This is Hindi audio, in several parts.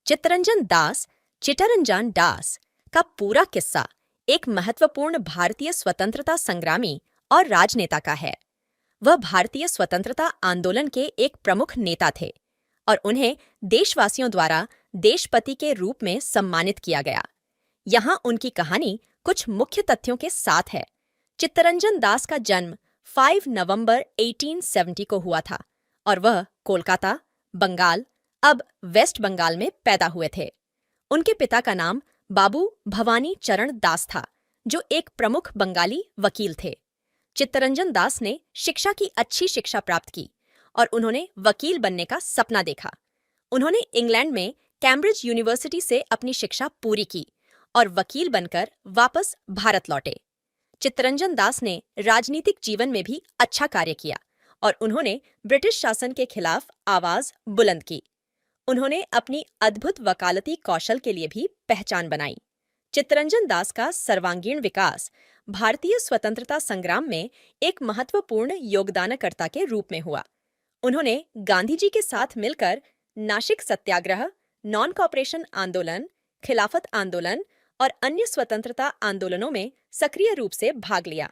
चित्तरंजन दास चिटरंजन दास का पूरा किस्सा एक महत्वपूर्ण भारतीय स्वतंत्रता संग्रामी और राजनेता का है। वह भारतीय स्वतंत्रता आंदोलन के एक प्रमुख नेता थे और उन्हें देशवासियों द्वारा देशपति के रूप में सम्मानित किया गया। यहाँ उनकी कहानी कुछ मुख्य तथ्यों के साथ है। चित्तरंजन दास का जन्म 5 नवंबर 1870 को हुआ था और वह कोलकाता, बंगाल, अब वेस्ट बंगाल में पैदा हुए थे। उनके पिता का नाम बाबू भवानी चरण दास था, जो एक प्रमुख बंगाली वकील थे। चित्तरंजन दास ने शिक्षा की अच्छी शिक्षा प्राप्त की और उन्होंने वकील बनने का सपना देखा। उन्होंने इंग्लैंड में कैम्ब्रिज यूनिवर्सिटी से अपनी शिक्षा पूरी की और वकील बनकर वापस भारत लौटे। चित्तरंजन दास ने राजनीतिक जीवन में भी अच्छा कार्य किया और उन्होंने ब्रिटिश शासन के खिलाफ आवाज बुलंद की। उन्होंने अपनी अद्भुत वकालती कौशल के लिए भी पहचान बनाई। चित्तरंजन दास का सर्वांगीण विकास भारतीय स्वतंत्रता संग्राम में एक महत्वपूर्ण योगदानकर्ता के रूप में हुआ। उन्होंने गांधी जी के साथ मिलकर नासिक सत्याग्रह, नॉन कॉपरेशन आंदोलन, खिलाफत आंदोलन और अन्य स्वतंत्रता आंदोलनों में सक्रिय रूप से भाग लिया।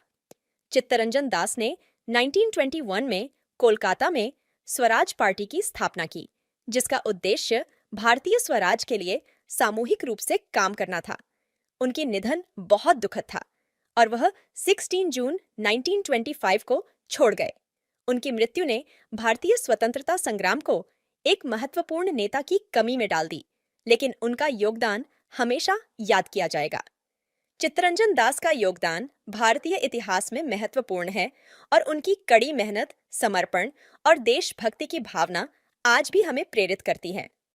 चित्तरंजन दास ने 1921 में कोलकाता में स्वराज पार्टी की स्थापना की, जिसका उद्देश्य भारतीय स्वराज के लिए सामूहिक रूप से काम करना था। उनकी निधन बहुत दुखद था और वह 16 जून 1925 को छोड़ गए। उनकी मृत्यु ने भारतीय स्वतंत्रता संग्राम को एक महत्वपूर्ण नेता की कमी में डाल दी, लेकिन उनका योगदान हमेशा याद किया जाएगा। चित्तरंजन दास का योगदान भारतीय इतिहास में महत्वपूर्ण है और उनकी कड़ी मेहनत, समर्पण और देशभक्ति की भावना आज भी हमें प्रेरित करती है।